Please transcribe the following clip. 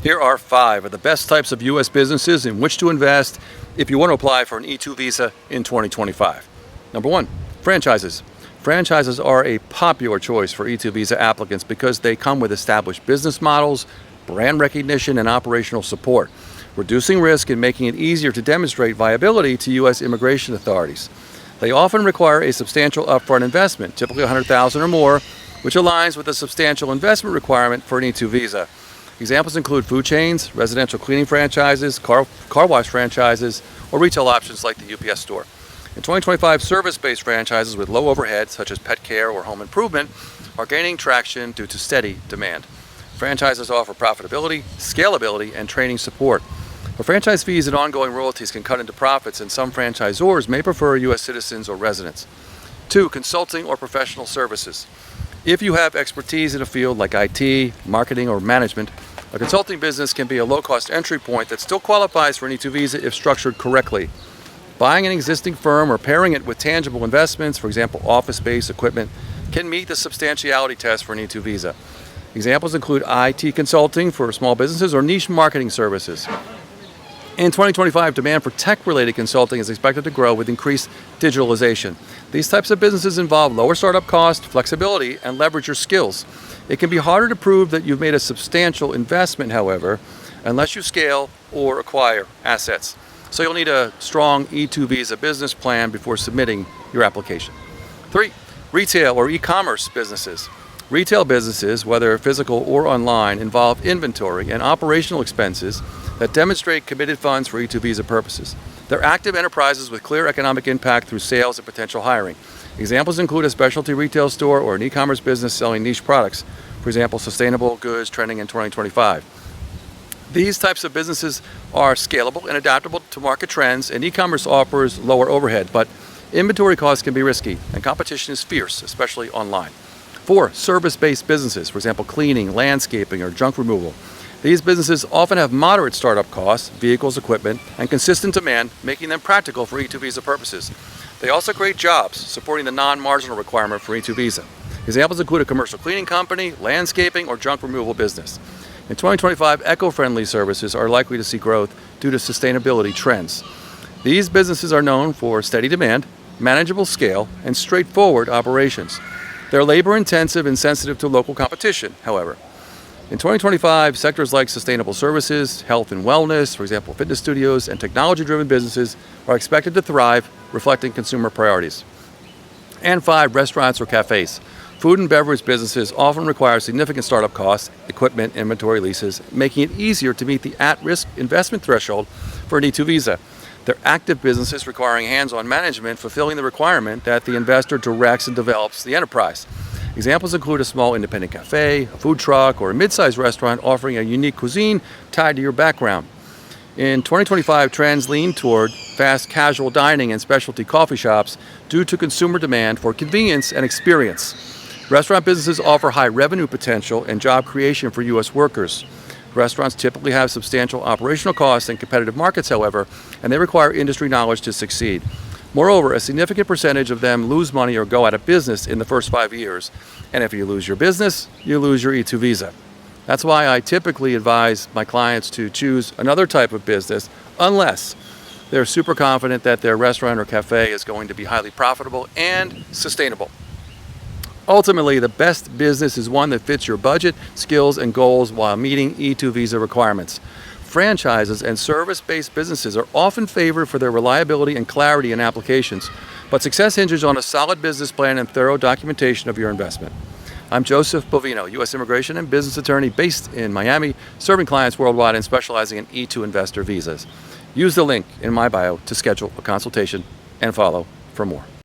Here are 5 of the best types of U.S. businesses in which to invest if you want to apply for an E-2 visa in 2025. Number 1, franchises. Franchises are a popular choice for E-2 visa applicants because they come with established business models, brand recognition, and operational support, reducing risk and making it easier to demonstrate viability to U.S. immigration authorities. They often require a substantial upfront investment, typically $100,000 or more, which aligns with a substantial investment requirement for an E-2 visa. Examples include food chains, residential cleaning franchises, car wash franchises, or retail options like the UPS store. In 2025, service-based franchises with low overhead, such as pet care or home improvement, are gaining traction due to steady demand. Franchises offer profitability, scalability, and training support. But franchise fees and ongoing royalties can cut into profits, and some franchisors may prefer U.S. citizens or residents. 2, consulting or professional services. If you have expertise in a field like IT, marketing, or management, a consulting business can be a low-cost entry point that still qualifies for an E-2 visa if structured correctly. Buying an existing firm or pairing it with tangible investments, for example, office space, equipment, can meet the substantiality test for an E-2 visa. Examples include IT consulting for small businesses or niche marketing services. In 2025, demand for tech-related consulting is expected to grow with increased digitalization. These types of businesses involve lower startup cost, flexibility, and leverage your skills. It can be harder to prove that you've made a substantial investment, however, unless you scale or acquire assets. So you'll need a strong E-2 visa business plan before submitting your application. 3, retail or e-commerce businesses. Retail businesses, whether physical or online, involve inventory and operational expenses that demonstrate committed funds for E-2 visa purposes. They're active enterprises with clear economic impact through sales and potential hiring. Examples include a specialty retail store or an e-commerce business selling niche products, for example, sustainable goods trending in 2025. These types of businesses are scalable and adaptable to market trends, and e-commerce offers lower overhead, but inventory costs can be risky, and competition is fierce, especially online. 4, service-based businesses, for example, cleaning, landscaping, or junk removal. These businesses often have moderate startup costs, vehicles, equipment, and consistent demand, making them practical for E-2 visa purposes. They also create jobs, supporting the non-marginal requirement for E-2 visa. Examples include a commercial cleaning company, landscaping, or junk removal business. In 2025, eco-friendly services are likely to see growth due to sustainability trends. These businesses are known for steady demand, manageable scale, and straightforward operations. They're labor-intensive and sensitive to local competition, however. In 2025, sectors like sustainable services, health and wellness, for example, fitness studios, and technology-driven businesses are expected to thrive, reflecting consumer priorities. And 5, restaurants or cafes. Food and beverage businesses often require significant startup costs, equipment, inventory leases, making it easier to meet the at-risk investment threshold for an E-2 visa. They're active businesses requiring hands-on management, fulfilling the requirement that the investor directs and develops the enterprise. Examples include a small independent cafe, a food truck, or a mid-sized restaurant offering a unique cuisine tied to your background. In 2025, trends lean toward fast casual dining and specialty coffee shops due to consumer demand for convenience and experience. Restaurant businesses offer high revenue potential and job creation for U.S. workers. Restaurants typically have substantial operational costs in competitive markets, however, and they require industry knowledge to succeed. Moreover, a significant percentage of them lose money or go out of business in the first 5 years. And if you lose your business, you lose your E-2 visa. That's why I typically advise my clients to choose another type of business unless they're super confident that their restaurant or cafe is going to be highly profitable and sustainable. Ultimately, the best business is one that fits your budget, skills, and goals while meeting E-2 visa requirements. Franchises and service-based businesses are often favored for their reliability and clarity in applications, but success hinges on a solid business plan and thorough documentation of your investment. I'm Joseph Bovino, U.S. immigration and business attorney based in Miami, serving clients worldwide and specializing in E-2 investor visas. Use the link in my bio to schedule a consultation and follow for more.